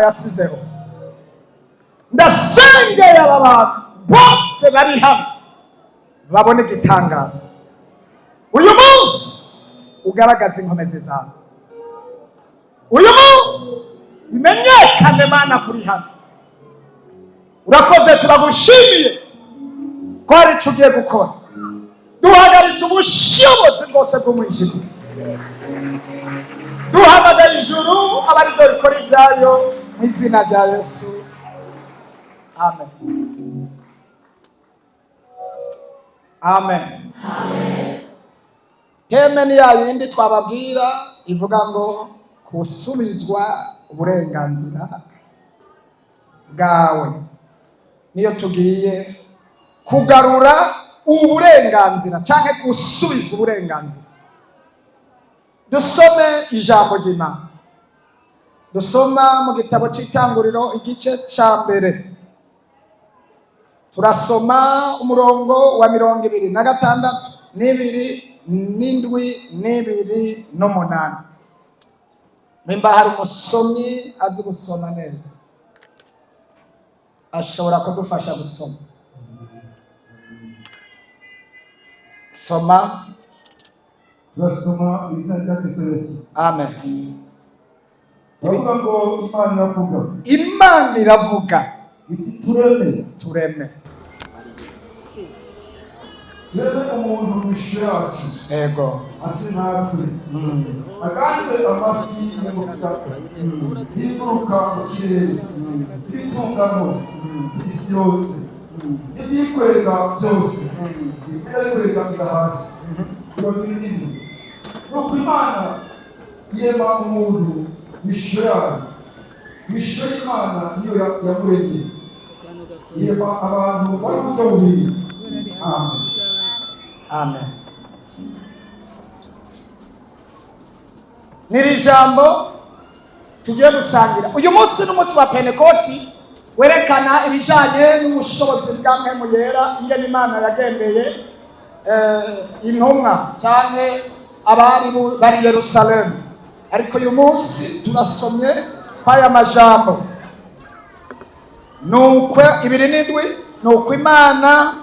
yasizeho. Ndasengeye aba bantu bose bari hano babone igitangaza. Uyu munsi ugaragaza inkomezi zawe. Uyu munsi bimenyekane Mana kuri hano. Urakoze, turagushimiye ko hari icyo ugiye gukora. Duhagaritse ubushobozi bwose bw'umwijima. Duhamagara ijuru abari do rikora ibyayo mu izina rya Yesu. Amen. Amen. Amen. Teme ni ya yindi twababwira ivuga ngo kusubizwa uburenganzira bwawe. Niyo tugiye kugarura uburenganzira cyangwa gusubizwa uburenganzira. Dusome ijambo ry'Imana. Dusoma mu gitabo cy'Itanguriro igice cya mbere. Turasoma umurongo wa 26, 2, 7, 2, 8. Nimba hari umusomyi azi gusoma neza, ashobora kudufasha gusoma. Soma. Turasoma izina rya Kristo Yesu. Amen. Ivuga ngo Imana iravuga. Imana iravuga. Iti tureme. Tureme. Tureme umuntu mw'ishusho yacu. Ego. Ase natwe. Aganze amasi y'umutaka. Y'iguruka mu kirere. Y'ibitungano. Isi yose. N'ibyikwega byose. Ibyikwega bira hasi. Biba binini. Nuko Imana irema umuntu mw'ishusho yayo. Mw'ishusho y'Imana niyo yamuremye. Irema abantu bari mu buryo bubiri. Amen. Amen. Niri jambo tugiye gusangira. Uyu munsi n'umunsi wa Pentekoti werekana ibijanye n'ubushobozi bwa Mpwemu Yera ingene Imana yagendeye intumwa cyane abari bari Yerusalemu. Ariko uyu munsi turasomye kwaya majambo. Nuko 2:7 nuko Imana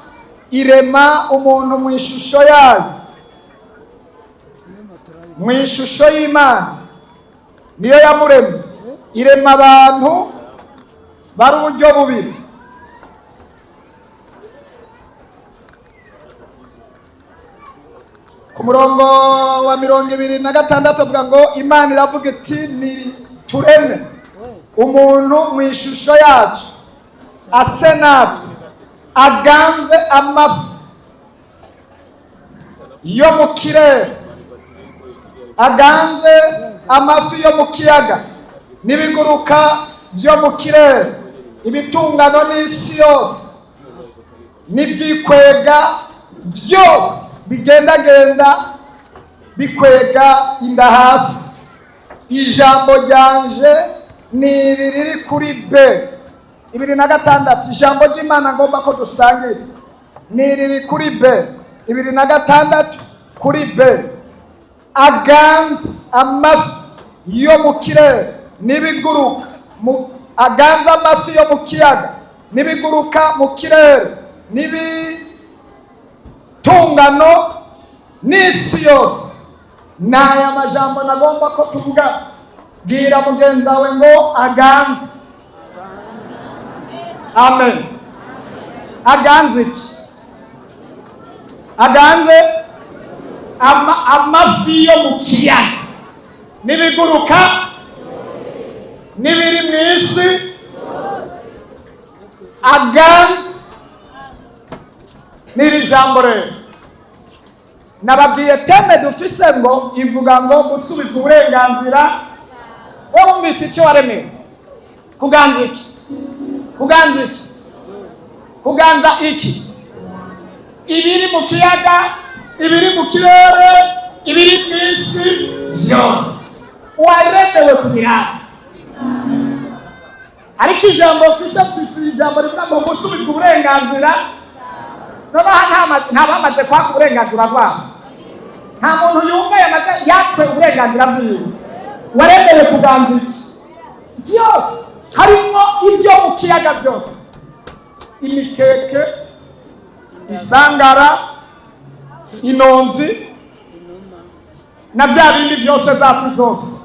irema umuntu mu ishusho yayo. Mu ishusho y'Imana niyo yamuremye. Irema abantu bari uburyo bubiri. Ku murongo wa 26 avuga ngo Imana iravuga iti ni tureme umuntu mu ishusho yacu ase natwe, aganze amafi yo mu kirere, aganze amafi yo mu kiyaga n'ibiguruka byo mu kirere, ibitungano n'isi yose n'ibyikwega byose bigendagenda bikwega inda hasi. Ijambo ryanje ni riri kuri B. 26 ijambo ry'Imana ngomba ko dusangira ni riri kuri B. 26 kuri B. Aganze amafi yo mu kirere n'ibiguruka aganze amafi yo mu kiyaga n'ibiguruka mu kirere n'ibitungano n'isi yose. N'aya majambo nagomba ko tuvuga. Bwira mugenzi wawe ngo aganze. Amen. Aganze iki? Aganze amafi yo mu kiyaga n'ibiguruka n'ibiri mu isi. Aganze n'iri jambo rero nababwiye teme dufise ngo ivuga ngo gusubizwa uburenganzira. Wowe wumvise icyo waremewe? Kuganza iki? Kuganza iki? Kuganza iki? Ibiri mu kiyaga, ibiri mu kirere, ibiri mu isi byose waremewe kubiraba. Ariko ijambo ufise ijambo rivuga ngo gusubizwa uburenganzira. Noneho nta bamaze kwaka uburenganzira bwabo. Nta muntu yumva yatswe uburenganzira bwiwe. Waremewe kuganza iki? Byose mu kiyaga byose, imikeke, isangara, inonzi na bya bindi byose zasi zose,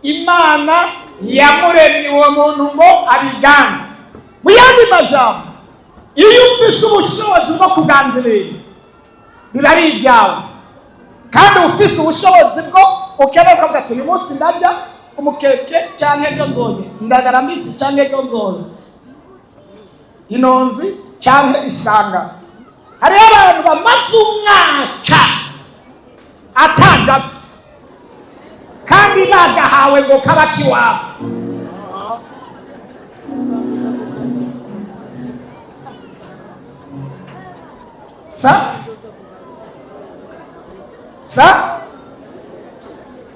Imana yamuremye uwo muntu ngo abiganze. Mu yandi majambo, iyo ufise ubushobozi bwo kuganzira biba ari ibyawe, kandi ufise ubushobozi bwo ukeneye kuvuga ati uyu munsi ndarya umukeke cyangwa ejo nzonye indagara mbisi cyangwa ejo nzonye inonzi cyangwa isanga. Hariho abantu bamaze umwaka atagafi kandi bagahawe ngo kaba kiwabo.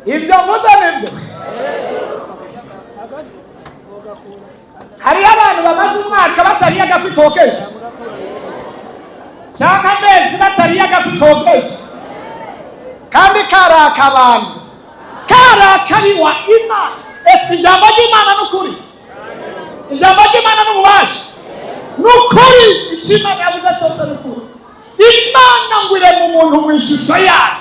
Ibyo mvuze nibyo. Hariho abantu bamaze umwaka batariye agafi kokeje cyangwa amezi batariye agafi kokeje, kandi karaka abantu, karakariwa Imana. Ese ijambo ry'Imana n'ukuri? Ijambo ry'Imana n'ububasha n'ukuri? Icyo Imana yavuze cyose n'ukuri. Imana ngo irema umuntu mu ishusho yayo,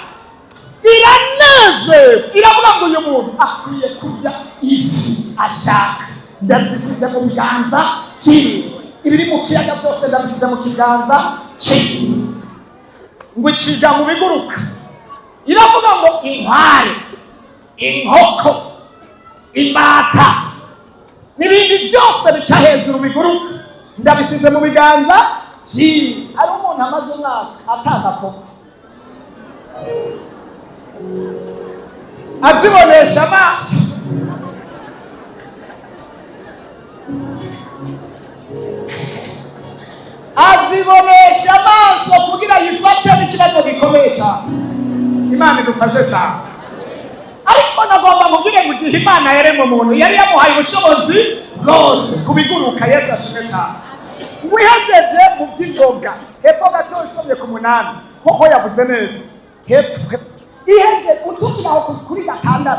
iranezerwa, iravuga ngo uyu muntu akwiye kurya ifi ashaka, ndazisize mu biganza cyiwe, ibiri mu kiyaga byose ndabisize mu kiganza cyiwe, ngo iciga mu biguruka. Iravuga ngo inkware, inkoko, imbata n'ibindi byose bica hejuru biguruka ndabisize mu biganza cyiwe. Ari umuntu amaze umwaka atagakoko, azibonesha amaso, azibonesha amaso kugira yifate n'ikibazo gikomeye cyane. Imana idufashe cyane. Ariko nagomba mubwire mu gihe Imana yaremye umuntu yari yamuhaye ubushobozi bwose kubiguruka. Yesu ashimwe cyane. Wihejeje mu by'ingoga hepfo gato usomye ku 8 hoho yavuze neza hepfo iheje utukiraho kuri 6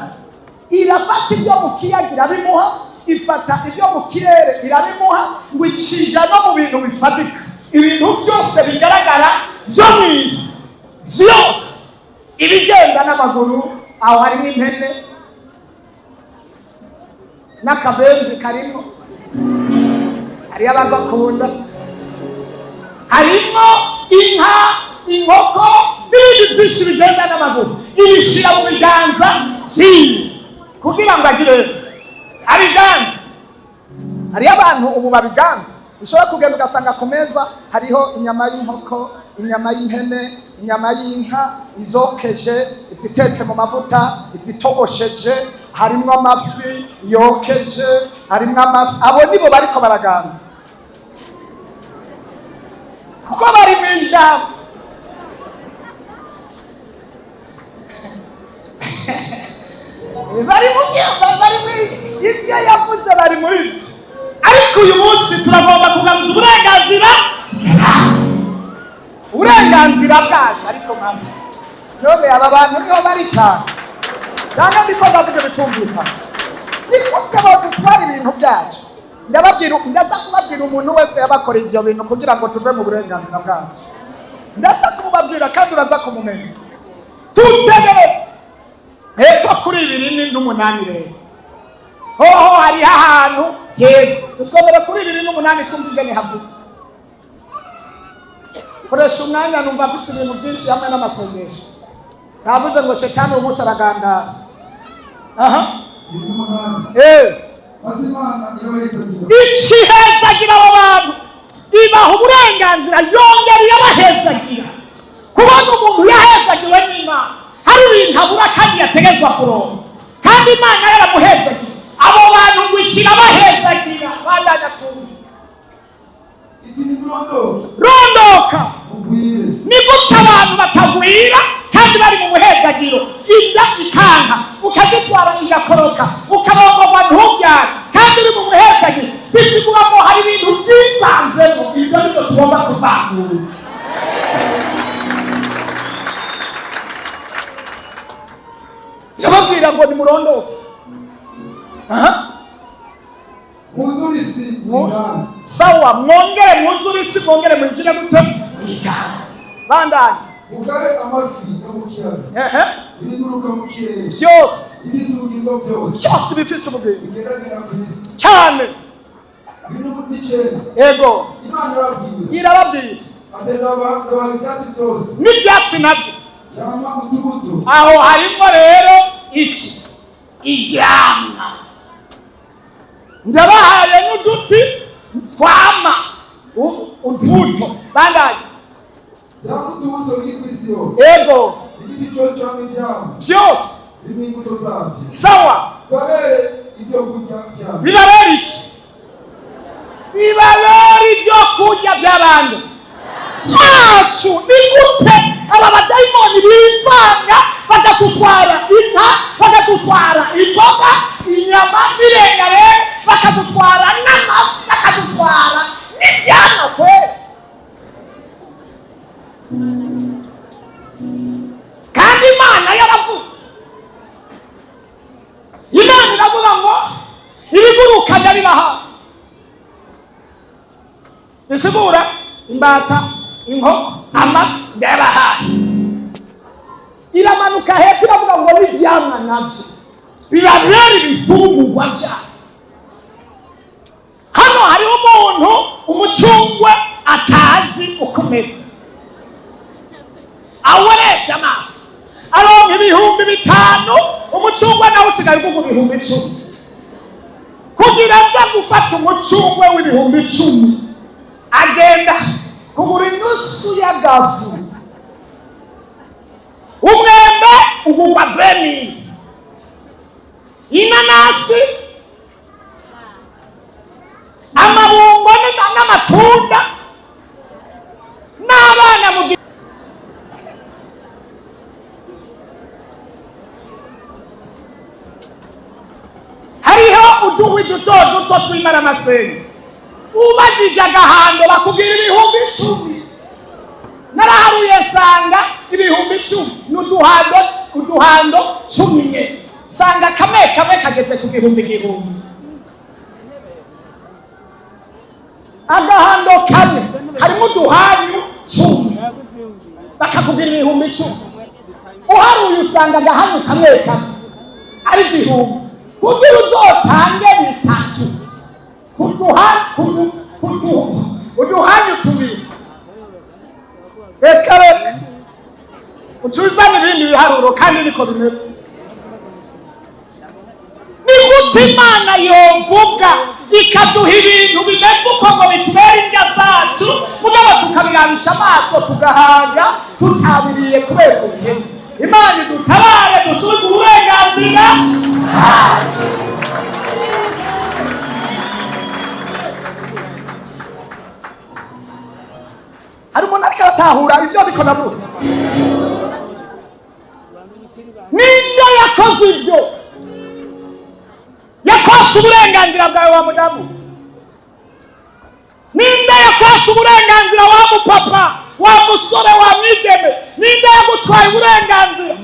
irafata ibyo mu kiyaga irabimuha, ifata ibyo mu kirere irabimuha, ngo icija no mu bintu bifatika, ibintu byose bigaragara byo mu isi byose, ibigenda n'amaguru, aho harimo impene n'akabenzi karimo, hariyo abagakunda, harimo inka, inkoko n'ibindi byinshi bigenda n'amaguru. Ibishyira mu biganza cyiwe kugira ngo agire abiganze. Hariyo abantu ubu babiganza, ushobora kugenda ugasanga ku meza hariho inyama y'inkoko, inyama y'ihene, inyama y'inka, izokeje, izitetse mu mavuta, izitogosheje, harimo amafi yokeje, harimo amafi. Abo nibo bariko baraganza kuko bari mu ijambo. bari mu ibyo yavuze, bari muri ibyo. Ariko uyu munsi turagomba kugaruza uburenganzira bwacu. Ariko mama none aba bantu niho bari cyane cyangwa ndiko ndavuga bitumvikana, niko dutwara ibintu byacu. Ndaza kubabwira umuntu wese yabakora ibyo bintu kugira ngo tuve mu burenganzira bwacu. Ndaza kumubabwira kandi uraza kumumenya. Tutegereze hepfo kuri 2:8 rero hoho hari ahantu heza. Dusomera kuri 2:8 twumvige ni havuga. Koresha umwanya numva mfite ibintu byinshi hamwe n'amasengesho. Navuze ngo shetani umunsi aragandara. Ikihezagira abo bantu, ibaha uburenganzira, yongera irabahezagira. Kubona umuntu yahezagiwe n'Imana, hari ibintu abura kandi yategetswe kuronka, kandi Imana yaramuhezagira. Abo bantu ngo ikirabahezagira bandanya twumva. Rondoka ni gute abantu batagwira kandi bari mu muhezagiro? Inda ikanka ukazitwara igakoroka, ukabongorwa ntubyara kandi uri mu muhezagiro. Bisigura ngo hari ibintu byivanzemo. Ibyo nibyo tugomba kuvangura. Yababwira ngo nimurondoke. mwuzure isi mw'inganzi. Sawa, mwongere mwuzure isi, mwongere mwinjire gute mw'inganzi. Bandanye. Mugabe amafi yo mu kiyaga. Ibiguruka mu kirere. Byose. Ibifise ubugingo byose. Byose bifise ubugingo. Bigeragera ku isi. Cyane. Ibintu n'icenda. Ego. Imana irababwira. Irababwira. Atenda ibyatsi byose. N'ibyatsi nabyo. Cyangwa utubuto. Aho harimo rero iki? Ivyamwa. Ndabahaye n'uduti twama utubuto. Bandanye. Cyangwa utubuto biri ku isi yose. Ego. Igiti cyose cyangwa ibyamwa. Byose. Birimo imbuto zabyo. Sawa. Babere ibyo kurya byabo. Bibabera iki? Bibabera ibyo kurya by'abantu cyacu. Ni gute aba badayimoni bivanga bakadutwara inka, bakadutwara imboga, inyama n'irengare, bakadutwara n'amafi, bakadutwara n'ibyana kwe. Kandi Imana yaravuze. Imana iravuga ngo ibiguruka ndabibaha. Bisigura imbata, inkoko, amafi ndabahaye. Iramanuka hepfo iravuga ngo n'ibyamwa nabyo bibabera ibifungurwa byabo. Hano hariho umuntu umucungwe atazi uko umeze, aworesha amaso aronka ibihumbi 5, umucungwe nawe usigaye ugugwa ibihumbi 10. Kugira aza gufata umucungwe w'ibihumbi 10 agenda kugura inusu y'agafu. Umwembe ugugwa 20, inanasi, amabungo n'amatunda, n'abana mu hariho uduhwi duto duto twimara amasenga. Ubajije agahando bakubwira ibihumbi 10. Naraharuye sanga ibihumbi 10 n'uduhando 10. Sanga kamwe kageze ku gihumbi. Agahando kamwe harimo uduhanyu 10 bakakubwira ibihumbi 10. Uharuye usanga agahanyu kamwe ari igihumbi. Kugira uzotange 3 uduhanyu 2. Reka ucuzana ibindi biharuro kandi niko bimeze. Ni gute Imana yovuga ikaduha ibintu bimeze uko ngo bitubere indya zacu, mugabo tukabiranisha amaso tugahanga tutabiriye kubera ubukene. Imana idutabare dusubize uburenganzira. Hari umuntu ariko aratahura ibyo ariko navuga. Ninde yakoze ibyo? Yakwatse uburenganzira bwawe wa mudamu? Ninde yakwatse uburenganzira wa mupapa, wa musore, wa mwigeme? Ninde yagutwaye uburenganzira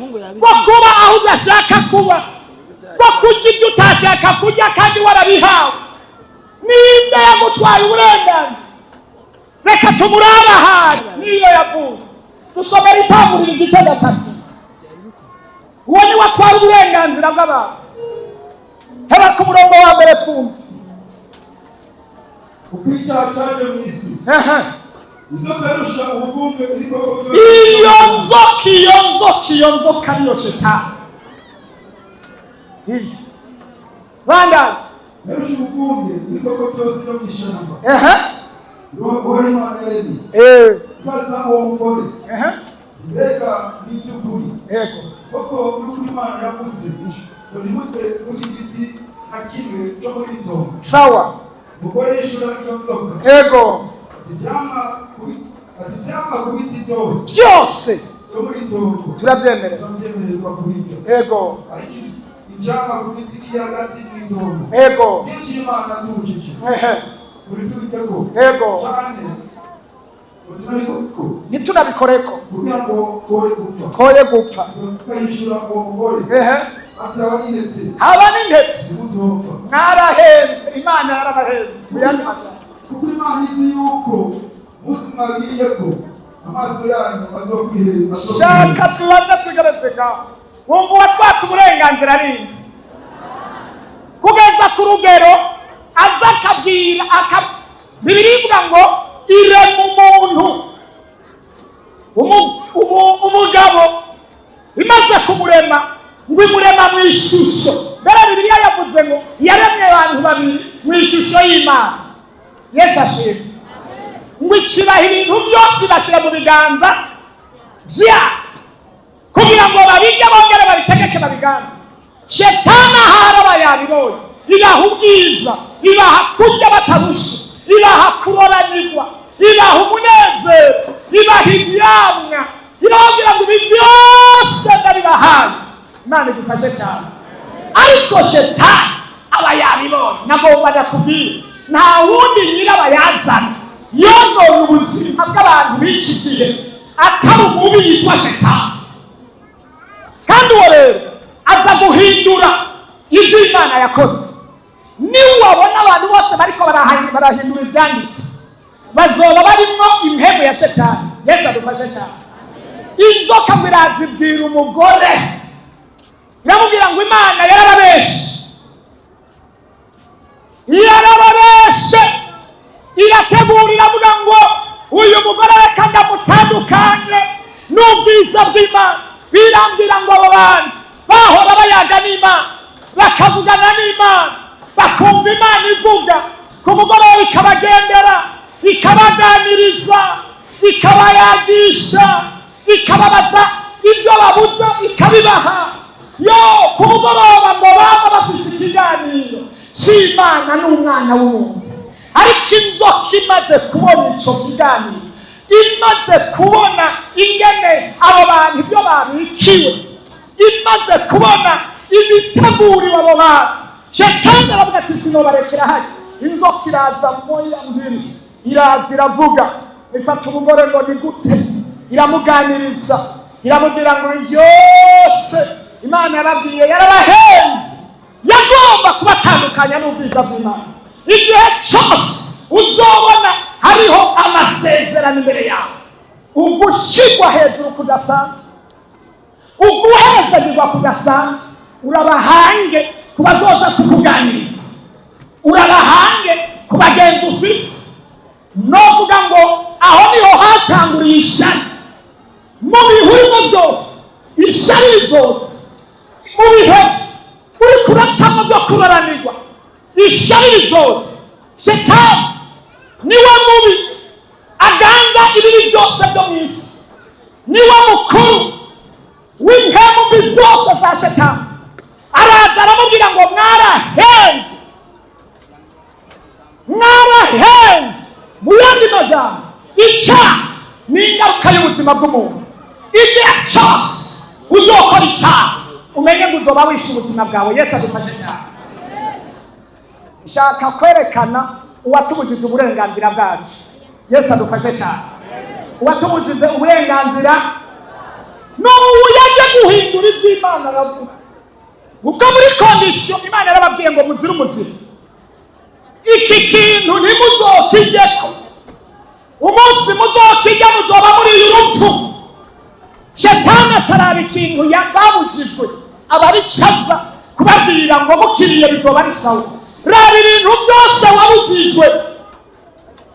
bwo kuba aho udashaka kuba, bwo kurya ibyo utashaka kurya kandi warabihawe? Ninde yagutwaye uburenganzira? Reka tumuraba ahari niyo yavuye. Dusomera Itanguriro igice 3. Uwo ni watwara uburenganzira bw'abantu. Heba ku murongo wa mbere twumva. Ukwicara cyaje mu isi. Inzoka yarusha ubugumbe ibikoko byose. Iyo nzoka niyo Shetani. Iyo. Banda. Yarusha ubugumbe ibikoko byose no mw'ishyamba. Wowe Imana yaremye. Maze uwo mugore. Mbega n'iby'ukuri. Yego. Koko uko Imana yavuze. Uri mutwe w'igiti na kimwe cyo muri itongo. Sawa. Mugore yishura iyo nzoka. Yego. Ati byama ku biti byose. Yo muri itongo. Turabyemererwa kuri ibyo. Yego. Ariko ibyama ku biti kiri hagati mu itongo. Yego. N'ibyo Imana tubujije. Uri tubitego. Yego. Ntitunabikoreko kugira ngo koye gupfa. Kayishura uwo mugore haba n'intete mwarahenze Imana yarabahenze muyandi majambo kuko Imana izi yuko musi mwagiyeko amaso yanyu azokwiheba shaka twibaze twigeretse ngaho wumva watwatse uburenganzira ari kugeza ku rugero aza akabwira Bibiliya ivuga ngo irema umuntu umugabo imaze kumurema ngo imurema mu ishusho mbere Bibiliya yavuze ngo yaremye abantu babiri mu ishusho y'Imana. Yesu ashimwe. Ngo ikibaha ibintu byose bashyira mu biganza bya kugira ngo babirye bongere babitegeke babiganza. Shetani aharaba yabibonye ibaha ubwiza ibaha kurya batarusha ibaha kuroranirwa ibaha umunezero ibaha ibyamwa irababwira ngo ibi byose ndabibahaye. Imana igufashe cyane. Ariko Shetani aba yabibonye nagomba ndakubwira nta wundi nyirabayazana yonona ubuzima bw'abantu b'iki gihe atari umubi yitwa Shetani. Kandi uwo rero aza guhindura ibyo Imana yakoze. Niwabona abantu bose bariko barahindura ibyanditse bazoba barimo impemu ya Shetani. Yesu adufashe cyane. Inzoka ngo irazibwira umugore iramubwira ngo Imana yarababeshe irategura iravuga ngo uyu mugore reka ndamutandukanye n'ubwiza bw'Imana. Birambwira ngo abo bantu bahora bayaga n'Imana bakavugana n'Imana bakumva Imana ivuga ku mugoroba ikabagendera ikabaganiriza ikabayagisha ikababaza ibyo babuza ikabibaha. Yo ku mugoroba ngo baba bafise ikiganiro cy'Imana n'umwana w'umuntu. Ariko inzoka imaze kubona icyo kiganiro imaze kubona ingene abo bantu ibyo babikiwe imaze kubona imitegurire abo bantu Shetani aravuga ati sinobarekera hari. Inzoka iraza moya mbiri iraza iravuga ifata umugore ngo ni gute iramuganiriza iramubwira ngo byose Imana yarabwiye yarabahenze yagomba kubatandukanya n'ubwiza bw'Imana. Igihe cyose uzobona hariho amasezerano imbere yawe ugushigwa hejuru kudasanzwe uguhezagirwa kudasanzwe urabahange kubazoza kukuganiriza urabahange kubagenza ufise novuga ngo aho niho hatanguriye ishari mu bihugu byose. Ishari rizose mu bihe uri kuracamo byo kuroranirwa ishari rizose. Shetani niwe mubi aganza ibibi byose byo mu isi niwe mukuru w'impemu mbi zose za Shetani. Araza aramubwira ngo mwarahenze mu yandi majambo icyaha ni ingaruka y'ubuzima bw'umuntu. Igihe cyose uzokora icyaha umenye ngo uzoba wishe ubuzima bwawe. Yesu adufashe cyane. Nshaka kwerekana uwatubujije uburenganzira bwacu. Yesu adufashe cyane. Uwatubujije uburenganzira n'ubu yaje guhindura iby'Imana yavuze. Kuko muri kondisiyo Imana yarababwiye ngo muzire umuziro. Iki kintu ntimuzokijyeko. Umunsi muzokijya muzoba muri urupfu. Shetani ataraba ikintu babujijwe abaricaza kubabwira ngo mukiriye bizoba ari sawa. Raba ibintu byose wabujijwe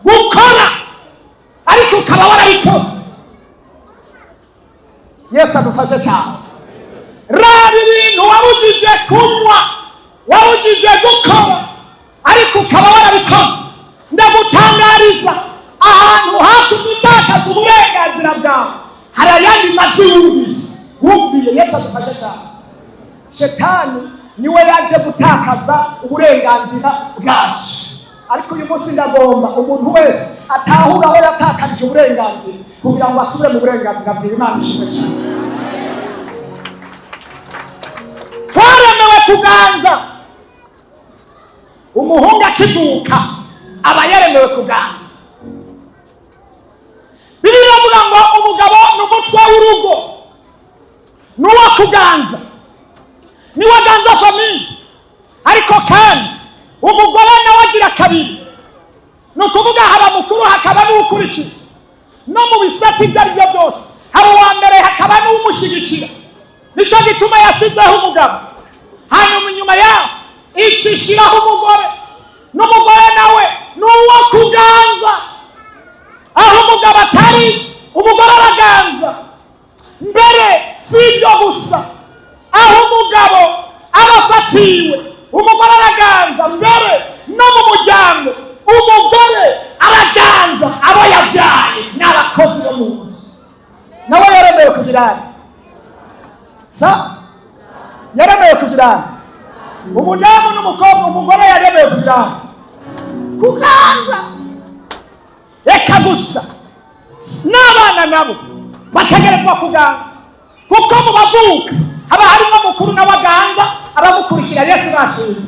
gukora ariko ukaba warabikoze. Yesu adufashe cyane. Raba ibintu wabujije kunywa wabujije gukora ariko ukaba warabikoze. Ndagutangariza ahantu hatumye utakaza uburenganzira bwawe hari ayandi majwi wumviye. Yesu adufashe cyane. Shetani niwe yaje gutakaza uburenganzira bwacu. Ariko uyu munsi ndagomba umuntu wese atahura aho yatakarije uburenganzira kugira ngo asubire mu burenganzira bw'Imana. Ishimwe cyane. Twaremewe kuganza. Umuhungu akivuka aba yaremewe kuganza. Bibiliya ivuga ngo umugabo n'umutwe w'urugo n'uwo kuganza. niwe aganza famiye. Ariko kandi umugore nawe agira kabiri, ni ukuvuga haba mukuru hakaba n'ukurikira. No mu bisate ibyo ari byo byose haba uwa mbere hakaba n'umushyigikira. Nicyo gituma yasizeho umugabo, hanyuma inyuma yaho icishiraho umugore, n'umugore nawe ni uwo kuganza. Aho umugabo atari, umugore araganza. Mbere si ibyo gusa, aho umugabo aba afatiwe, umugore araganza. Mbere no mu muryango umugore araganza abo yabyaye n'abakozi bo mu nzu. Nawe yaremewe kugira yaremewe kugira umudamu n'umukobwa, umugore yaremewe kugira kuganza. Reka gusa n'abana nabo bategerezwa kuganza, kuko mu bavuka haba harimo mukuru n'abaganza abamukurikira. Yesu bashimye.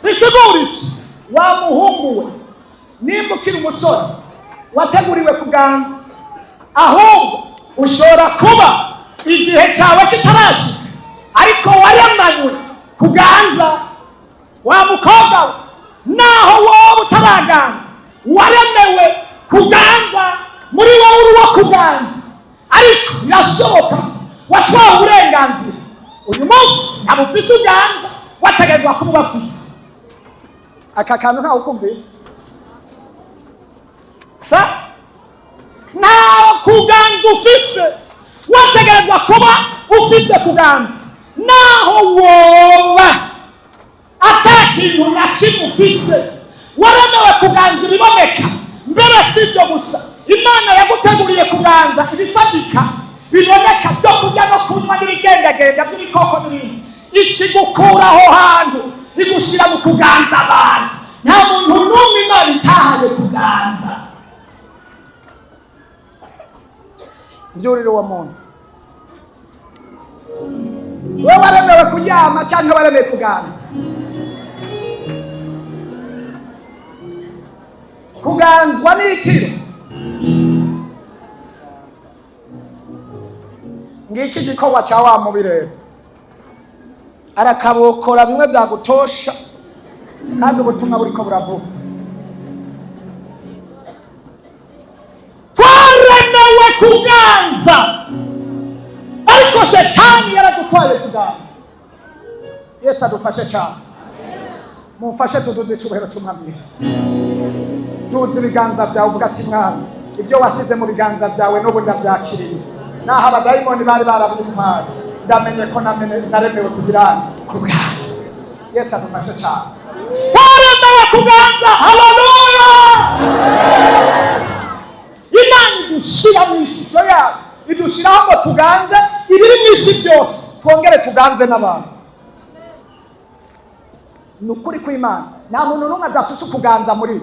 Bisigura iki? Wa muhungu we, nimba ukiri umusore wateguriwe kuganza, ahubwo ushobora kuba igihe cyawe kitarashika ariko waremanywe kuganza. Wa mukobwa we, naho wowe utaraganza waremewe kuganza. Muri wowe uri uwo kuganza, ariko birashoboka watwawe uburenganzira. Uyu munsi ntabwo ufise uganza, wategerezwa kuba ubafise. Aka kantu ntawe ukumvise? Nta kuganza ufise, wategerezwa kuba ufise kuganza. Naho woba atakintu na kimwe ufise, waremewe kuganza ibiboneka. Mbere si ibyo gusa, Imana yaguteguriye kuganza ibifatika biboneka byo kurya no kunywa n'ibigendagenda by'ibikoko n'ibindi. Ikigukura aho hantu igushyira mu kuganza abantu. Nta muntu n'umwe Imana itahaye kuganza. Byuriro wa muntu, wewe waremewe kuryama cyangwa waremewe kuganza? Kuganzwa n'itiro. Ngiki gikorwa cya wa mubireba, arakabokora bimwe byagutosha, kandi ubutumwa buriko buravuga. Twaremewe kuganza, ariko shetani yaradutwaye kuganza. Yesu adufashe cyane. Mumfashe tuduze icyubahiro cy'Umwami Yesu. Duze ibiganza byawe uvuga ati Mwami, ibyo wasize mu biganza byawe n'ubu ndabyakiriye. Naho abadayimoni bari barabintwaye, ndamenye ko naremewe kugira kuganza. Yesu adufashe cyane. Twaremewe kuganza. Haleluya! Imana idushira mu ishusho yayo, idushiraho ngo tuganze ibiri mu isi byose, twongere tuganze n'abantu. Nukuri kw'Imana nta muntu n'umwe adafise kuganza muri.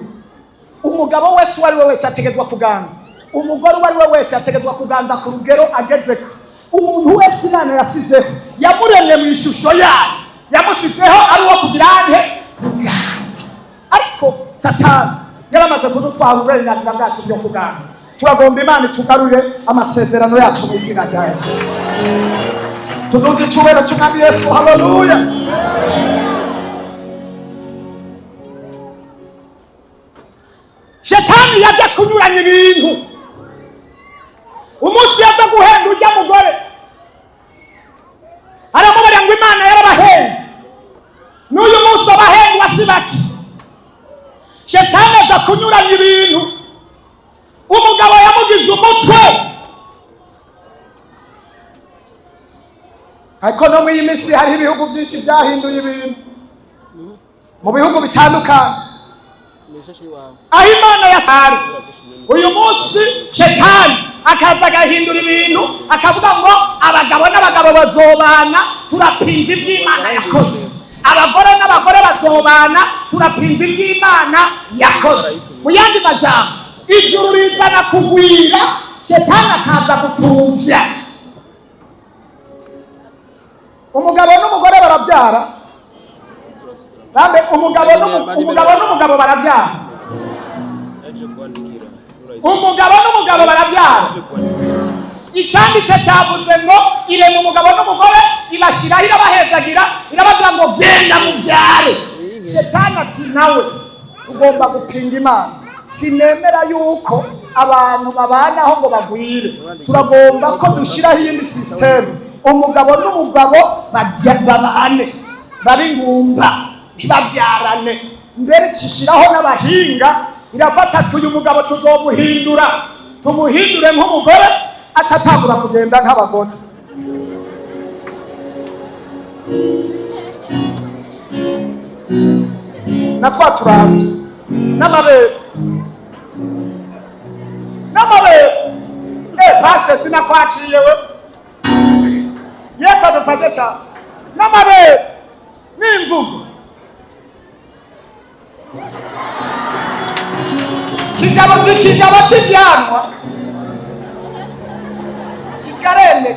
Umugabo wese uwari we wese ategetswe kuganza, umugore uwari we wese ategetswe kuganza ku rugero agezeko. Umuntu wese Imana yasizeho, yamuremye mu ishusho yayo, yamusizeho ari uwo kugira kuganza. Ariko Satani yaramaze kudutwara uburenganzira bwacu bwo kuganza. Turagomba Imana tugarure amasezerano yacu mu izina rya Yesu. Tuduze icyubahiro cy'Umwami Yesu. Haleluya! Shetani yaje kunyuranya ibintu. Umunsi yaza guhenda ujya mugore, aramubara ngo Imana yarabahenze. N'uyu munsi abahendwa si bake. Shetani aza kunyuranya ibintu. Umugabo yamugize umutwe. Ariko no mu y'imisi hari ibihugu byinshi byahinduye ibintu. Mu bihugu bitandukanye. Aho Imana yasari, uyu munsi Shetani akaza agahindura ibintu, akavuga ngo abagabo n'abagabo bazobana, turapinze iby'Imana yakoze. Abagore n'abagore bazobana, turapinze iby'Imana yakoze. Mu yandi majambo, ijuru rizana kugwira, Shetani akaza gutuvya. Umugabo n'umugore barabyara, bambe umugabo n'umugabo barabyara. Umugabo n'umugabo barabyara. icyanditse cyavuze ngo irema umugabo n'umugore ibashyiraho irabahezagira irababwira ngo genda mubyare. Shetani ati nawe tugomba gupinga Imana, sinemera yuko abantu babanaho ngo bagwire, turagomba ko dushyiraho iyindi sisiteme, umugabo n'umugabo babane babe ingumba ntibabyarane. Mbere kishyiraho n'abahinga irafata uyu mugabo tuzomuhindura tumuhindure nk'umugore aca atangura kugenda nk'abagore. Na twa turabye n'amabere pastor sinakwakiye we Yesu adufashe cyane. N'amabere n'imvugo kigabo cy'ibyanwa kikarene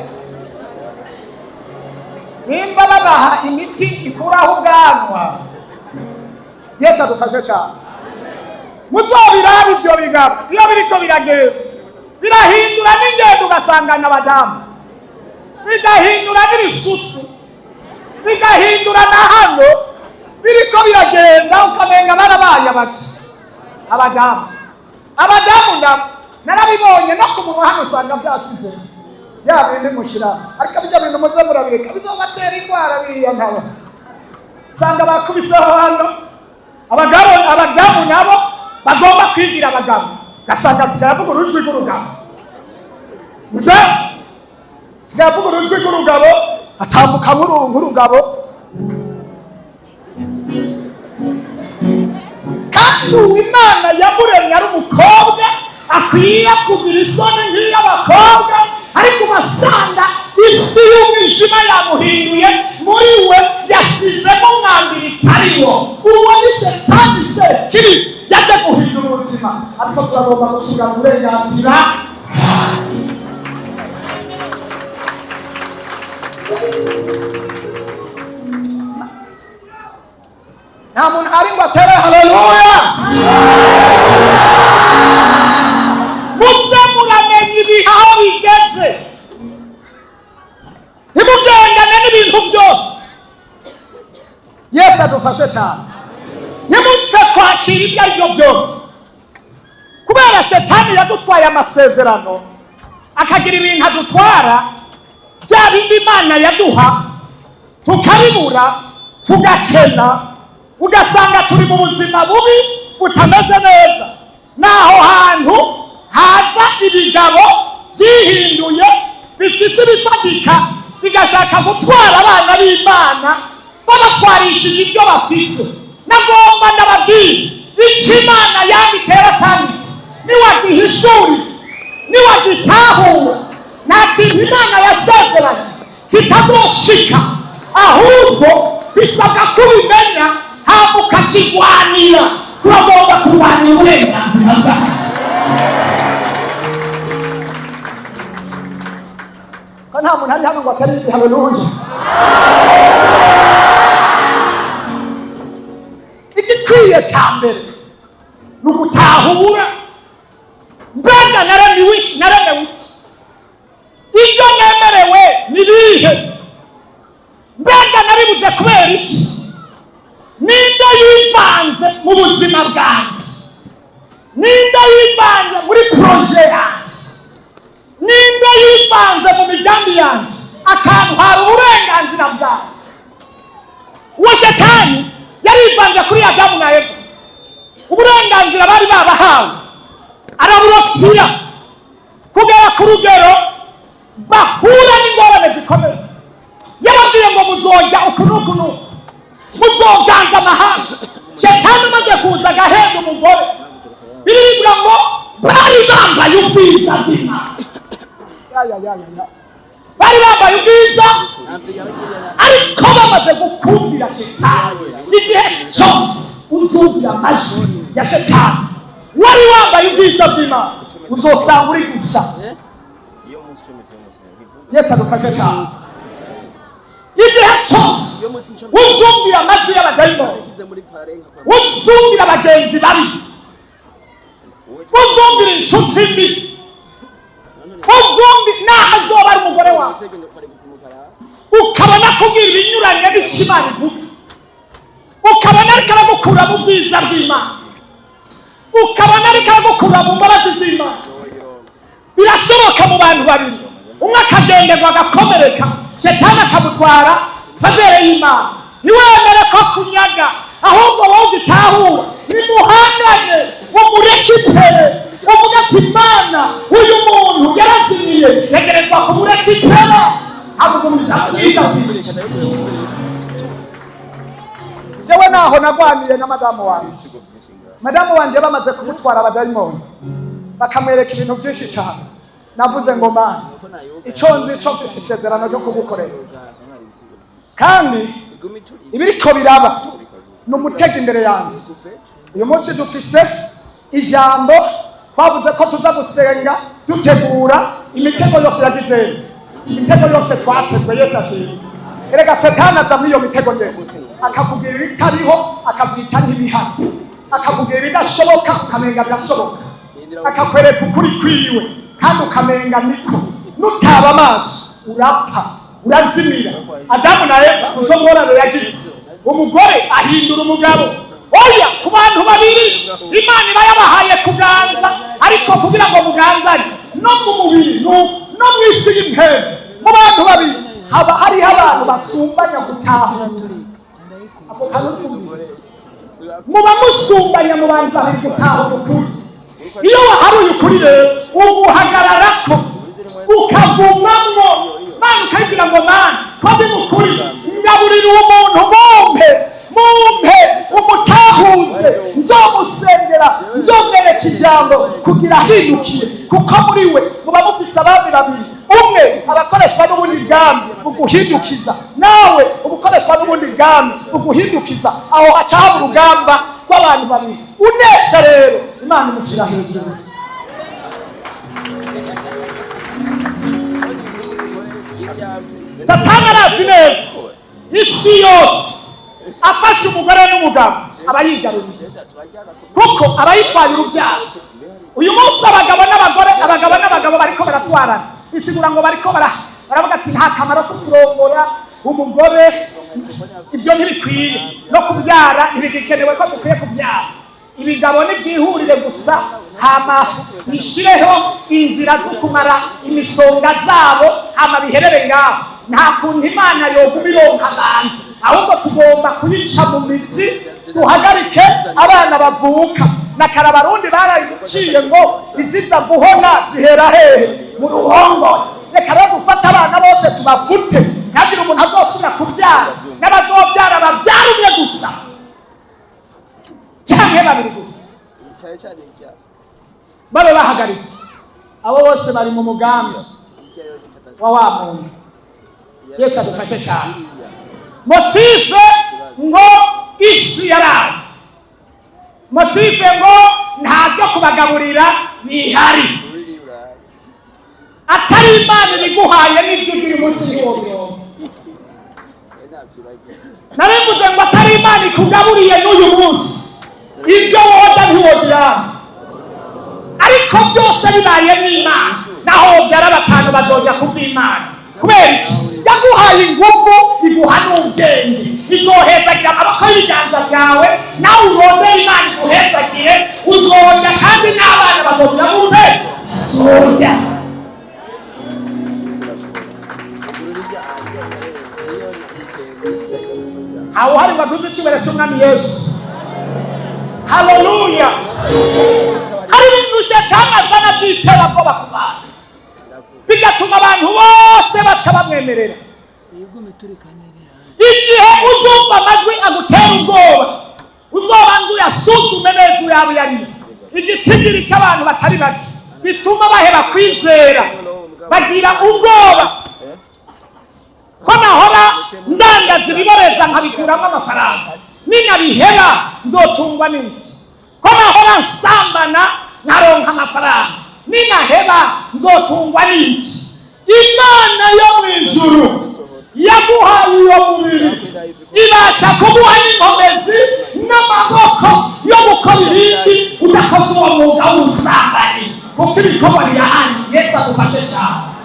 nimba babaha imiti ikuraho ubwanwa. Yesu adufashe cyane. Muzobiraba ibyo bigabo iyo biriko biragenda birahindura n'ingendo ugasangana abadamu, bigahindura n'ibisusu, bigahindura na hano biriko biragenda ukamenga barabaye bati abadamu narabibonye no ku munwa hano usanga byasize yabindi mushira, ariko bijya bintu muze murabireka bizobatera indwara biriya ntabo usanga bakubiseho hano. Abadamu nabo bagomba kwigira abagabo, gasanga sigaye avuga urujwi rw'urugabo, sigaye avuga urujwi rw'urugabo atambuka nk'urugabo. Kandi Imana yamuremye ari umukobwa akwiye kugira isoni nk'iy'abakobwa, ariko ugasanga isi y'umwijima yamuhinduye, muri we yasizemo umwambaro itariwo. Uwo ni Shetani Sekibi yaje guhindura ubuzima, ariko turagomba gusubira mu burenganzira. Nta muntu ari ngo atere haleluya. Muze muramenye ibihe aho bigeze, ntimugendane n'ibintu byose. Yesu adufashe cyane. Ntimupfe kwakira ibyo ari byo byose, kubera Shetani yadutwaye amasezerano akagira ibintu adutwara, bya bindi Imana yaduha tukabibura tugakena, ugasanga turi mu buzima bubi butameze neza. Naho hantu haza ibigabo byihinduye bifise ibifatika bigashaka gutwara abana b'Imana babatwarishije ibyo bafise. Nagomba ndababwira icyo Imana yanditse yaracyanditse, niwagihishuri niwagitahura nta kintu Imana yasezeranye kitazoshika, ahubwo bisabwa kubimenya hama ukakigwanira. Turagomba kurwanira uburenganzira bwawe. Ko nta muntu ari hano ngo atari haleluya. Igikwiye cya mbere ni ugutahura mbega naremewe ibyo nemerewe ni bihe, mbega nabibuze kubera iki, ninde yivanze mu buzima bwanjye, ninde yivanze muri proje yanjye, ninde yivanze mu migambi yanjye akantwara uburenganzira bwawe. Uwo Shetani yarivanze kuri Adamu na Eva, uburenganzira bari babahawe araburotira kugera ku rugero bahura n'ingorane zikomeye. Yababwiye ngo muzojya ukunukunu, muzoganza amahanga. Shetani amaze kuza agahenda umugore, birivuga ngo bari bambaye ubwiza bw'Imana, bari bambaye ubwiza, ariko bamaze gukundira Shetani. Igihe cyose uzumvira amajwi ya Shetani wari wambaye ubwiza bw'Imana uzosanga uri gusa. Yesu adufashe cyane. Igihe cyose uzumvira amajwi y'abadayimoni, uzumvira abagenzi babi, uzumvira inshuti mbi, uzumvira wawe ukabona kubwira ibinyuranye n'ikimana ivuga, ukabona ariko aragukura mu bwiza bw'Imana, ukabona ariko aragukura mu mbabazi z'Imana. Birashoboka mu bantu babiri, umwe akagenderwa agakomereka, Shetani akamutwara fadere y'Imana. Ntiwemere ko kunyaga, ahubwo wowe ugitahura, nimuhangane, umurekipere, uvuga ati Imana, uyu muntu yarazimiye, yegerezwa kumurekipera, amugumiza bwiza bwiza. Jewe naho nagwaniye na madamu wanjye. Madamu wanjye bamaze kumutwara abadayimoni, bakamwereka ibintu byinshi cyane. Navuze ngo Mana, icyo nzi cyo mfise isezerano ryo kugukorera, kandi ibiriko biraba n'umutego imbere yanjye. Uyu munsi dufise ijambo, twavuze ko tuza gusenga dutegura imitego yose yagize, imitego yose twatezwe. Yesu ashimwe. Erega Satani aza muri iyo mitego nyene, akakubwira ibitariho akavyita nk'ibihano, akakubwira ibidashoboka ukamenga birashoboka, akakwereka ukuri kwiwe kandi ukamenga niko. Nutaba amaso urapfa, urazimira. Adamu na Eva uzo ngorane yagize, umugore ahindura umugabo. Oya, ku bantu babiri Imana iba yabahaye kuganza, ariko kugira ngo muganzane no mu mubiri no mw'isi y'impera, mu bantu babiri haba hariho abantu basumbanya gutahura. Ako kanukumvise muba musumbanya mu bantu babiri gutahura ukuri. Iyo waharuye ukuri rero uguhagararako ukagumamwo, Mana ukagira ngo Mana twabe mukuri, ngaburira uwo muntu mumpe umutahuze, nzomusengera, nzomwereka ijambo kugira ahindukiye, kuko muri we muba mufise abami babiri, umwe abakoreshwa n'ubundi bwami uguhindukiza, nawe ubukoreshwa n'ubundi bwami uguhindukiza. Aho hacaho urugamba rw'abantu babiri. Unesha rero Imana imushyira hejuru. Satani arazi neza isi yose afashe umugore n'umugabo aba yigaruriye, kuko aba yitwaye urubyaro. Uyu munsi abagabo n'abagabo bariko baratwarana, bisigura ngo bariko baravuga ati nta kamaro ko kurongora umugore, ibyo ntibikwiye, no kubyara ntibigikenewe ko dukwiye kubyara. Ibigabo n'ibyihurire gusa, hama bishireho inzira zo kumara imisonga zabo, hama biherere ngaho. Nta kuntu Imana yoguma ironka abantu, ahubwo tugomba kuyica mu mitsi, duhagarike abana bavuka. Na kare Abarundi barayiciye ngo iziza guhona zihera hehe? Mu ruhongore. Reka rero gufata abana bose tubafute, ntihagire umuntu azosubira kubyara, n'abazobyara babyara umwe gusa cyangwa babiri gusa, babe bahagaritse. Abo bose bari mu mugambi wa wa muntu. Yesu adufashe cyane. Motife ngo isi yarazi, motife ngo ntabyo kubagaburira bihari, atari Imana ibiguhaye n'ibyo ugira umunsi w'uwo. Narivuze ngo atari Imana ikugaburiye n'uyu munsi, ibyo woda ntiwogira. Ariko byose bibaye n'Imana, naho byara batanu bazojya kubw'Imana. Kubera iki? Yaguhaye ingufu, iguha n'ubwenge, izohezagira amaboko y'ibiganza byawe, nawe urondera Imana iguhezagire, uzorya kandi n'abana bazojya bumve bazorya. Aho hari baduze icyubahiro cy'Umwami Yesu. Haleluya. Hari ibintu Shetani azana by'iterabwoba ku bantu, bigatuma abantu bose baca bamwemerera. Igihe uzumva amajwi agutera ubwoba, uzobanza uyasuzume neza uyaba uyariye. Igitigiri cy'abantu batari bake bituma baheba kwizera, bagira ubwoba ko nahora ndangaza ibiboreza nkabikuramo amafaranga, ninabiheba nzotungwa n'iki? Ko nahora nsambana nkaronka amafaranga, ninaheba nzotungwa n'iki? Imana yo mu ijuru yaguhaye uwo mubiri, ibasha kuguha n'inkomezi n'amaboko yo gukora ibindi udakoze uwo mwuga w'ubusambanyi, kuko ibikorwa birahari. Yesu adufashe cyane.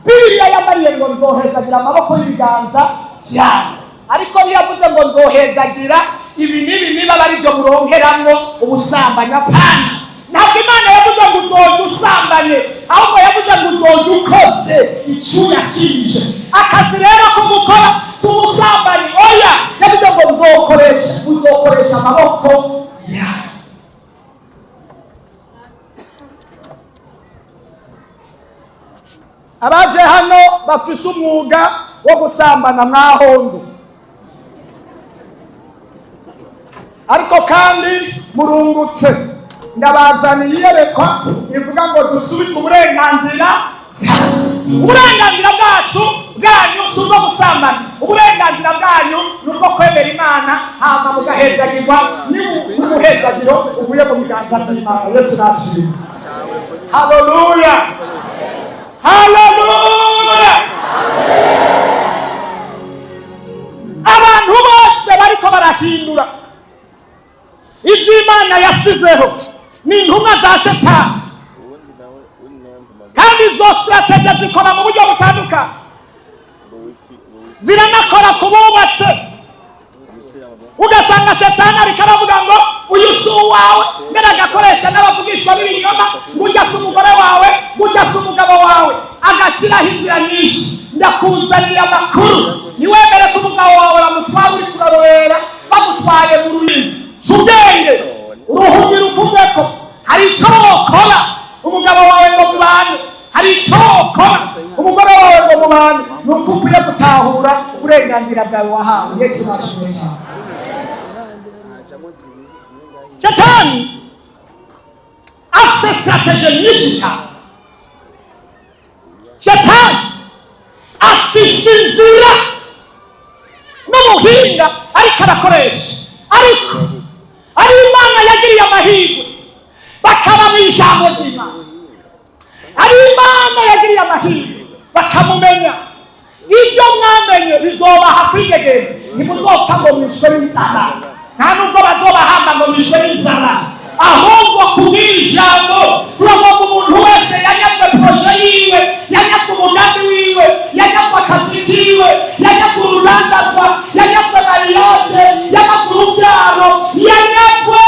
Bibiliya yamariye ngo nzohezagira amaboko y'ibiganza byanyu, ariko ntiyavuze ngo nzohezagira ibi n'ibi niba ari byo muronkeramwo ubusambanyi. Apana, ntabwo Imana yavuze ngo uzojya usambanye, ahubwo yavuze ngo uzojya ukoze icyuya kije. Akazi rero ko gukora si ubusambanyi, oya, yavuze ngo uzokoresha amaboko yawe. Abaje hano bafise umwuga wo gusambana mwahonze, ariko kandi murungutse. Ndabazaniye iyerekwa ivuga ngo dusubize uburenganzira. Uburenganzira bwanyu si ubwo gusambana, uburenganzira bwanyu ni ubwo kwemera Imana hama mugahezagirwa n'umuhezagiro uvuye mu biganza by'Imana. Yesu nashimwe. Haleluya, haleluya. Abantu bose bariko barahindura ivyo Imana yasizeho ni intumwa za Shetani, kandi izo strategia zikora mu buryo butandukanye. Ziranakora ku bubatse, ugasanga Shetani ariko aravuga ngo uyu si uwawe, mbere agakoresha n'abavugishwa b'ibinyoma, ujya si umugore wawe, ujya si umugabo wawe, agashyiraho inzira nyinshi. Ndakuzaniye amakuru, niwemere ko umugabo wawe bamutwara uri kurarorera, bamutwaye mu ruhimbi. Ubwenge uruhumbi rukuveko, hari icyo wokora umugabo wawe ngo mubane, hari icyo wokora umugore wawe ngo mubane. Ni uko ukwiye gutahura uburenganzira bwawe wahawe. Yesu nashimwe cyane. Shetani afise strategy nyinshi cyane. Shetani afise inzira n'ubuhinga ariko arakoresha, ariko ari Imana yagiriye amahirwe bakaba mu ijambo ry'Imana. Ari Imana yagiriye amahirwe bakamumenya. Ibyo mwamenye bizobaha kwigegera, ntimuzopfa ngo mwishwe n'inzara, nta nubwo bazobahamba ngo mwishwe n'inzara, ahubwo kubwira ijambo. Turagomba umuntu wese yanyazwe proje yiwe, yanyazwe umugambi wiwe, yanyazwe akazi kiwe, yanyazwe ururandazwa, yanyazwe mariage, yanyazwe urubyaro, yanyazwe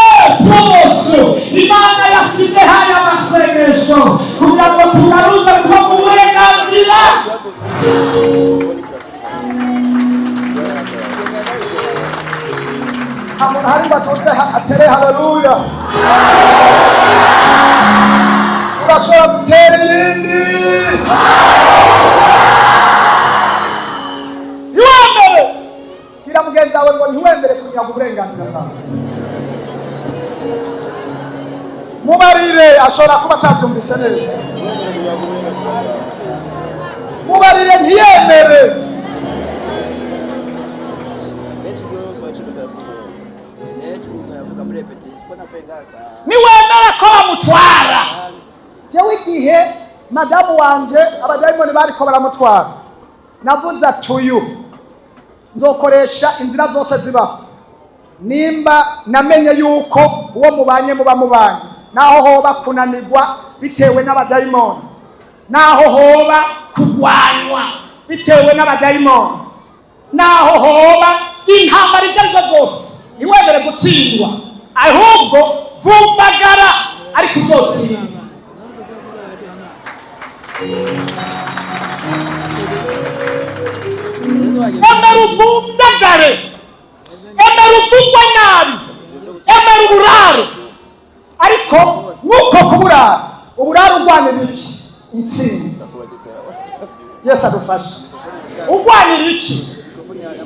promotion. Imana yasize haya amasengesho kugira ngo tugaruze kuba mu burenganzira. Hari batutse atere haleluya. Urashobora gutera iyindi. Ntiwemere, gira mugenzi wawe ngo ntiwemere kunyaga uburenganzira bwawe. Mubarire, ashobora kuba atabyumvise neza. Mubarire ntiyemere. Niwemera ko bamutwara. Jewe igihe madamu wanje abadayimoni bariko baramutwara, navuze atuyu nzokoresha inzira zose zibaho. Nimba namenye yuko uwo mubanye muba mubanye, naho hoba kunanirwa bitewe n'abadayimoni, naho hoba kugwanywa bitewe n'abadayimoni, naho hoba intambara izo arizo zose, niwemere gutsindwa, ahubwo vumbagara ariko uzotsinda. Emera uvundagare, emera uvugwa nabi, emera uburaro. Ariko nuko kuburara, uburaro urwanira iki? Intsinzi. Yesu adufashe. Urwanira iki?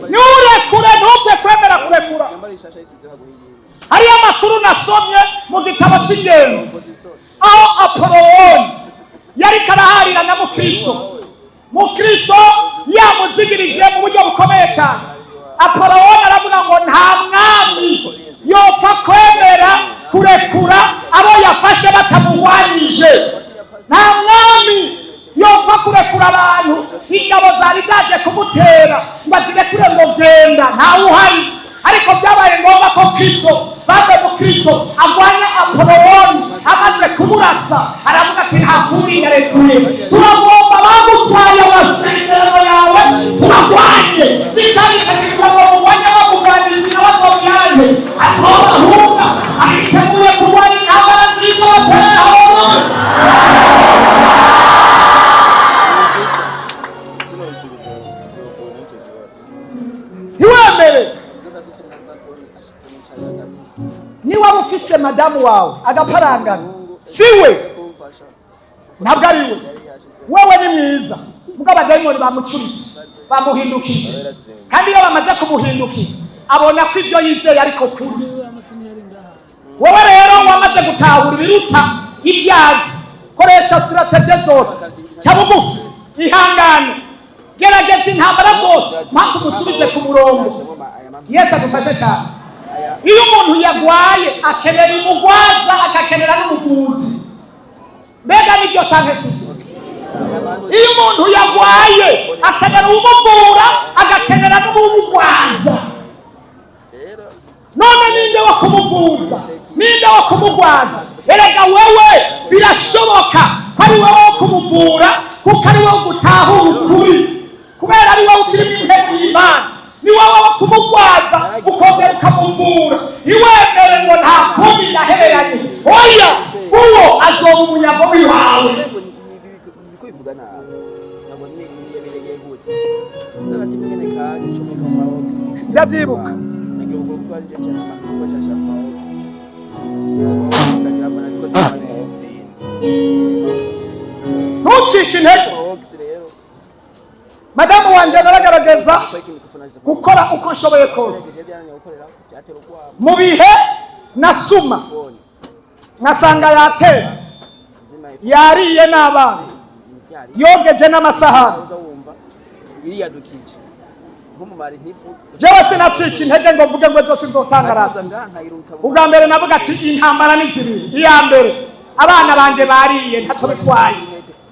Nurekure, ntupfe kwemera kurekura. Hari amakuru nasomye mu gitabo cy'ingenzi, aho Apoloni yari karaharira na Mukristo yamuzigirije mu buryo bukomeye cyane. Apoloni aravuga ngo nta mwami yopfa kwemera kurekura abo yafashe batamurwanije. Nta mwami yopfa kurekura abantu ingabo zari zaje kumutera ngo zirekure ngo genda, ntawe uhari. Ariko byabaye ngombwa ko Mukristo agwanya Apoloni, amaze kumurasa aravuga ati nta kuri yarekuye. Turagomba bagutwaye niba ufise madamu wawe agaparangana siwe ntabwo ari wewe ni mwiza ubwo abadayimoni bamucuritse bamuhindukije kandi iyo bamaze kumuhindukiza abona ko ibyo yizeye ariko kuri wowe rero wamaze gutahura ibiruta ibyazi koresha strategie zose cya bugufi ihangane gerageza intambara zose mpaka umusubize ku murongo. Yesu adufashe cyane. Iyo umuntu yagwaye akenera umugwaza akakenera n'umuvuzi mbega nibyo cyane si iyo umuntu yagwaye akenera umuvura agakenera n'umugwaza none ninde wo kumuvuza ninde wo kumugwaza erega wewe birashoboka ko ari wowe wo kumuvura kuko ari wowe gutahura ukuri kubera ari wowe ukiri mu ntebe y'Imana ni wowe wo kumugwaza ukongera ukamuvura iwemere ngo nta kubi yahereranye oya uwo azoba umunyago w'iwawe. Ndavyibuka ntucike intege. Madamu wanje naragaragaza gukora uko nshoboye kose mu bihe nasuma nasanga yatetse yariye n'abana yogeje n'amasahani jewe sinacika intege ngo mvuge ngo byose nzotanga rasi. Ubwa mbere navuga ati intambara ni zibiri. Iya mbere abana banje bariye ntacyo bitwaye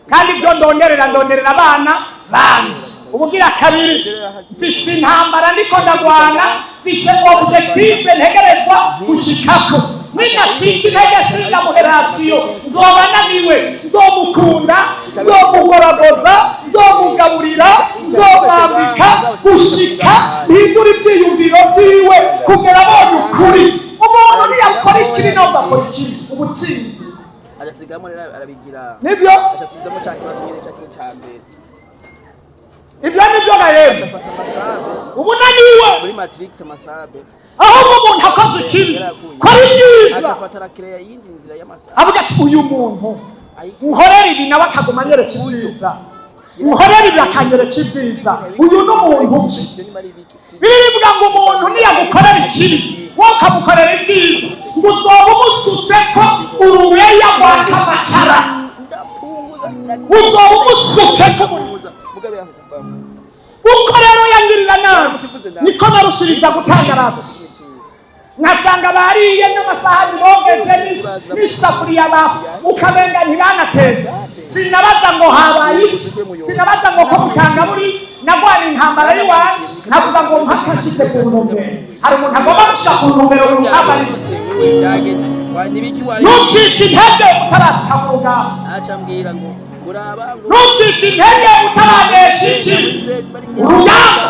kandi ibyo ndonderera abana banje. Ubugira kabiri mfise intambara ndiko ndagwana mfise objectif ntegerezwa gushikako ninacika intege sinda muherasiyo nzoba naniwe nzomukunda nzomugoragoza nzomugaburira nzomwambika gushika ntihindura ivyiyumviro vyiwe kugera abonye ukuri. Umuntu niyakora ikibi no gakora ikibi ubutsinzi agasigamo arabigira nivyo ashasubizamo cya kibazo nyine cya mbere ibyo nivyo gahebye ubu naniwe muri matrix amasabe aho umuntu akoze ikibi kora ibyiza afatara kreya yindi nzira y'amasabe avuga ati uyu muntu uhorera ibi nawe akaguma anyereka ibyiza uhorera ibi akanyereka ibyiza uyu n'umuntu birivuga ngo umuntu niyagukorera ikibi wowe ukamukorera ibyiza ngo uzoba umusutse ko urubeya rwaka amakara uzoba umusutse ko uko rero yangirira nabi niko narushiriza gutanga raso nkasanga bariye n'amasahani bogeje n'isafuriya bafu ukamenga ntibanatetse sinabaza ngo habaye sinabaza ngo ko mutanga buri nagwana intambara y'iwanje navuga ngo mpaka nshitse ku ntumbero. Hari umuntu agomba gushika ku ntumbero urugamba ntucike intege utarashika mu rugamba ntucike intege utaranesha iki urugamba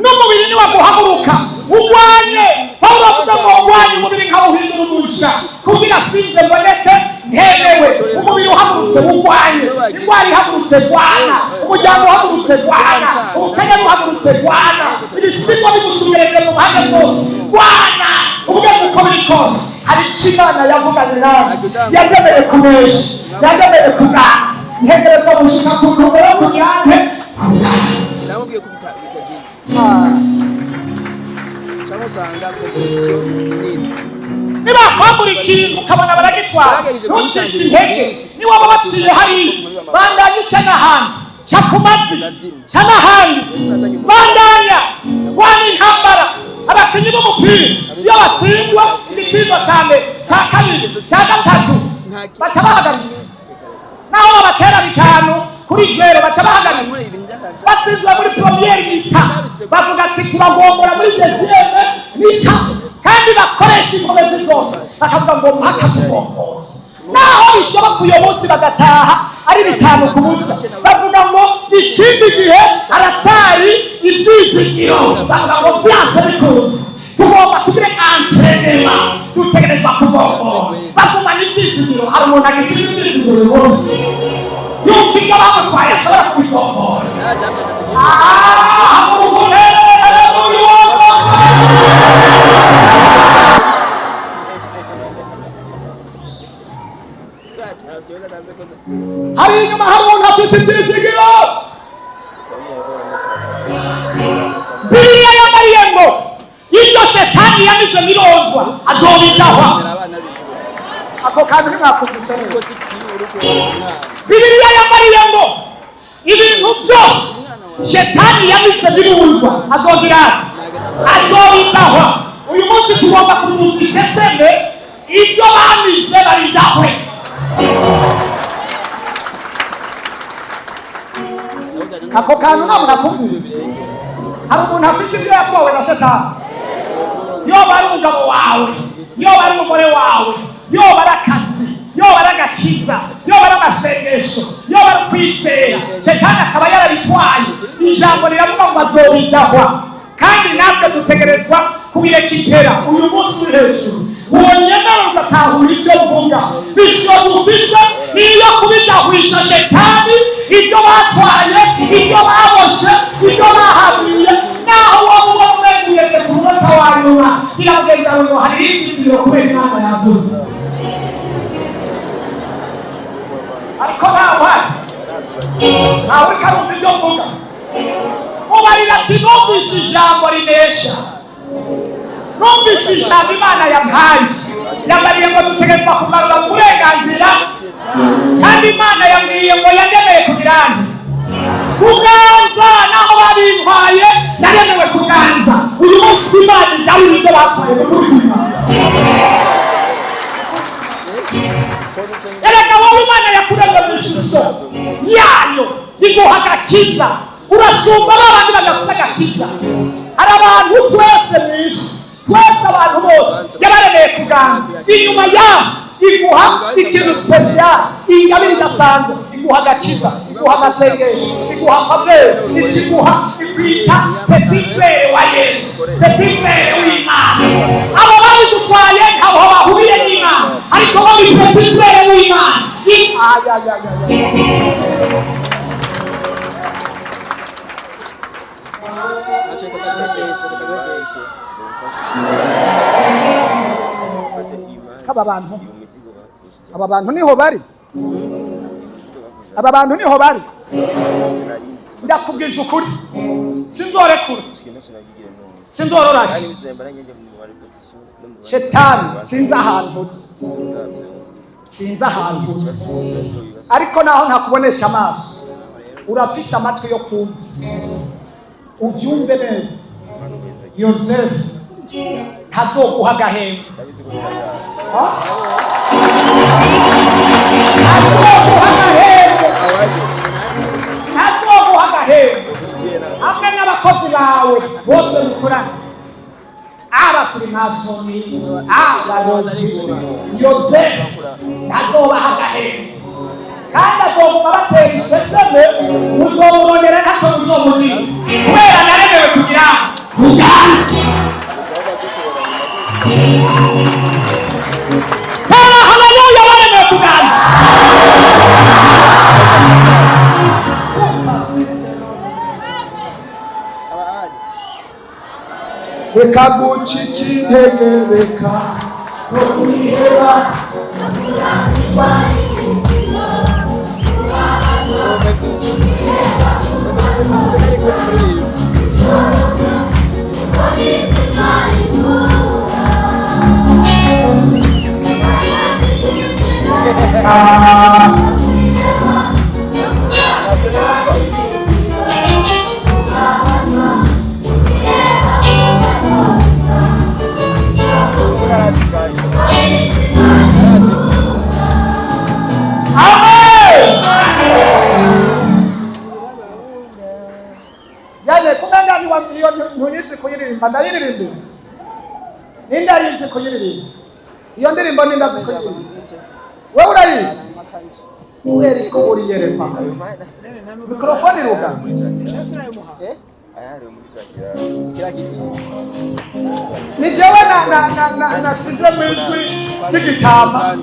n'umubiri ni waguhaguruka ugwanye. Pawulo avuga ngo ugwanye umubiri nkawuhindura umusha kugira sinze mboneke ntemewe. Umubiri uhagurutse ugwanye, indwara ihagurutse gwana, umuryango uhagurutse gwana, ubukene buhagurutse gwana, ibisigwa bigusubireje mu mpande zose gwana. Ubwe uko biri kose hari icyo Imana yavuganye nawe yagemeye kunesha yagemeye kuganza ntegerezwa gushika ku ntumbero yo kunyante namubwiye ko bitageze cyangwa usanga komisiyo nini niba kwambura ikintu ukabona baragitwara ntucike intege. Niba baba baciye hariya bandanya uca n'ahandi ca ku mavi ca n'ahandi bandanya wana intambara. Abakinyi b'umupira iyo batsindwa igitsindwa cya mbere cya kabiri cya gatatu baca bahagarira naho babatera 5-0 baca bahagarira. Batsinzwe muri premiere mita bavuga ati turagombora muri deuxième mita kandi bakoresha inkomezi zose bakavuga ngo mpaka tugombora. Naho bishoboka uyu munsi bagataha ari 5-0 bavuga ngo ikindi gihe aracyari ibyizigiro bavuga ngo byase bikuze tugomba kugira entraînement dutegerezwa kugombora bagumana ibyizigiro. Hari umuntu agize ibyizigiro bose yuko iyo bamutwaye ashobora kubigombora. hari inyuma hari umuntu afise ibyizigiro. Bibiliya yambariye ngo iryo shetani yamize mironzwa azobidahwa. Ako kantu ntimwakumvise neza. Bibiliya yambariye ngo ibintu byose shetani yamize mironzwa azobidahwa. Uyu munsi tugomba kuruza iseseme ibyo bamize baridahwe. Ako kantu ntabwo nakumvise. Hari umuntu afise ibyo yatwawe na shetani. Yoba ari umugabo wawe, yoba ari umugore wawe, yoba ari akazi, yoba ari agakiza, yoba ari amasengesho, yoba ari kwizera, shetani akaba yarabitwaye. Ijambo riravuga ngo azobidahwa, kandi natwe dutegerezwa kubirekera. Uyu munsi uri hejuru wonyemera ugatahura ibyo mvuga. Bisho dufise niyo kubidahwisha shetani, ibyo batwaye, ibyo baboshe, ibyo bahabiye, naho wowe umweguyeze ku munota wa nyuma biragenda ngo hari ikiziro kubera Imana yavuze. Ariko nawe karumva ibyo mvuga. Ubarira ati numvise ijambo rinesha, numvise ijambo Imana yampaye. Yambariye ngo dutegerezwa kugarura uburenganzira, kandi Imana yambwiye ngo yandemeye kubiranga kuganza. Naho babintwaye naremewe kuganza. Uyu munsi Imana igarura ibyo batwaye mu kubima. Erega wowe Imana yakuremye mu ishusho yayo, iguha agakiza. Urasumba abandi badafite agakiza. Hari abantu twese mu isi, twese abantu bose yabaremeye kuganza. Inyuma yaho iguha ikintu special, ingabire idasanzwe. Iguha agakiza, iguha amasengesho, iguha faveur, ikiguha ikwita petit frère wa Yesu, petit frère w'Imana. Abo babidutwaye ntabwo bahuriye n'Imana, ariko bo ni petit frère w'Imana. Aba bantu niho bari. Aba bantu niho bari. Ndakubwiza ukuri, sinzorekura, sinzororasha shetani. Sinzi ahantu, ariko naho ntakubonesha amaso, urafise amatwi yo kumva, ubyumve neza. Yosefu ntazoguha agahembo, ntazoguha agahembo. Hamwe n'abakozi bawe bose mukorana, abafirimasoni, abarozi, Yosefu ntazobaha agahembo, kandi azoguma batera iseseme. Muzomurondera ntacyo muzomugirira, kubera naremewe kugira kuganza. Haleluya, baremewe kuganza. Reka gucika intege, reka no kwiheba. Ntuyitse kuyiririmba, ndayiririmba. Ninda yitse kuyiririmba. Iyo ndirimbo ninda zikuyiririmba. Wewe urayizi? Wewe ko uri yerekwa. Mikrofoni ruga. Ni jewe na size mwijwi zigitamba.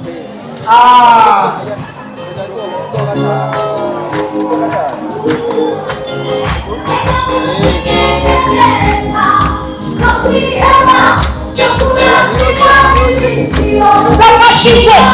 That's what she did.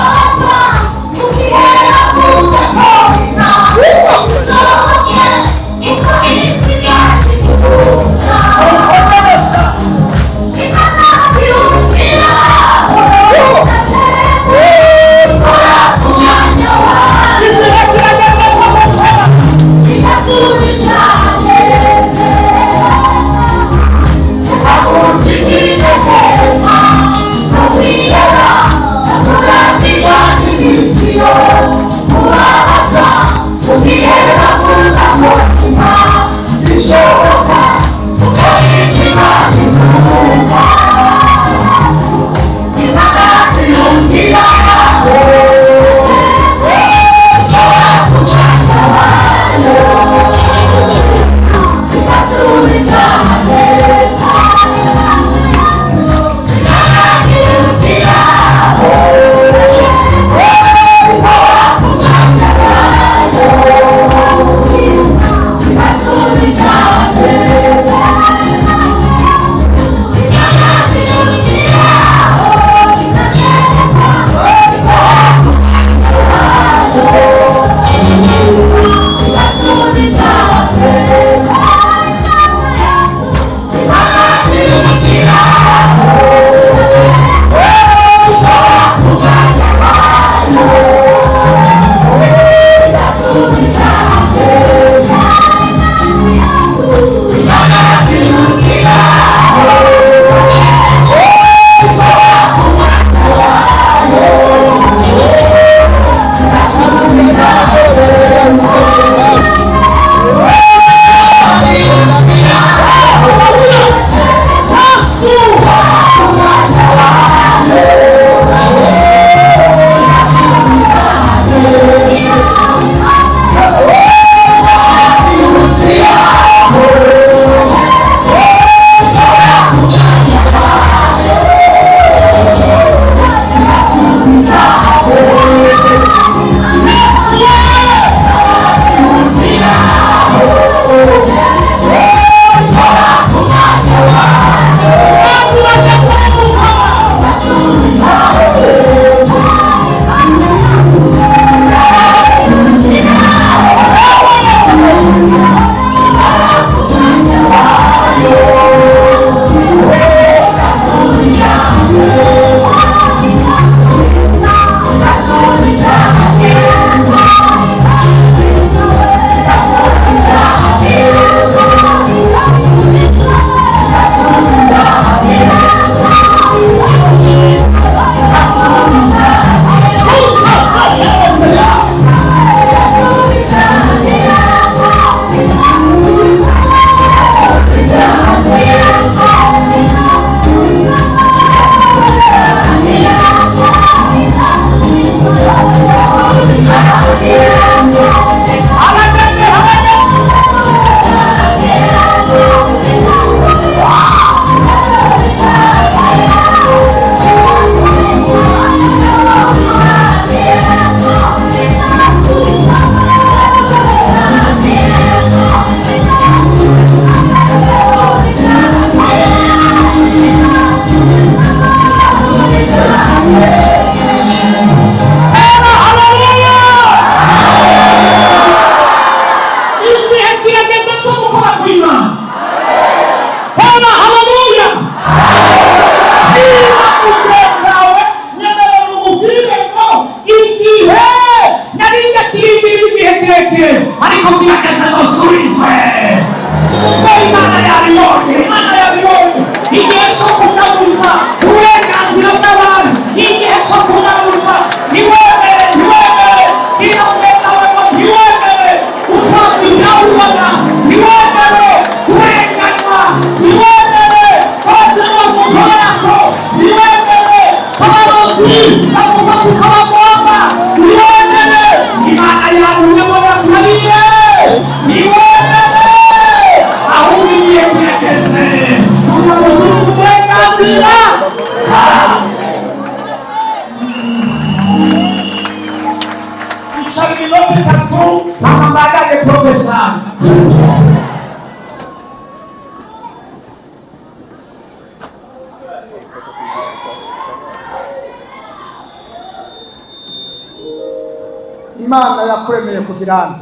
Imana yakuremeye kugirana,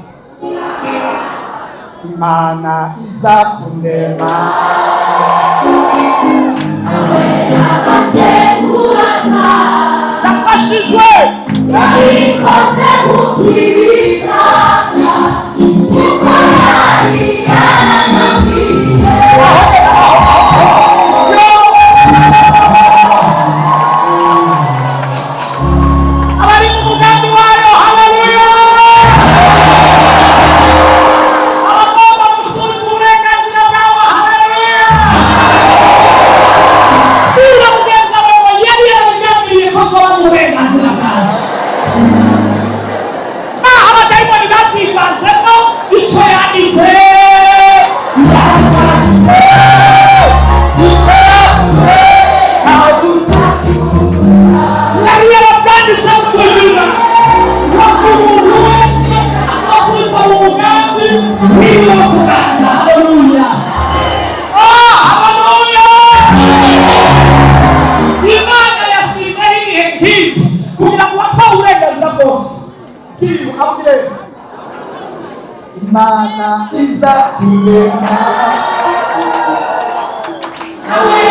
Imana iza kundema nafashijwe yabikoze mukwibishaka kuko yari yaranambwiye abari mu mugambi wa uburenganzira bwacu. Abadayimoni batwivanzemo icyo yanditse yaracyanditse, icyo yavuze ntabwo uzakivuguruza. Yari yarabwanditse mu buzima ngo umuntu wese azasubizwa mu mugambi w'ibyo kuganza. Haleluya, haleluya. Imana yasizeho ibihe nk'ibi kugira ngo batwawe uburenganzira bwose. Kibu abwire Imana iza kurema nawe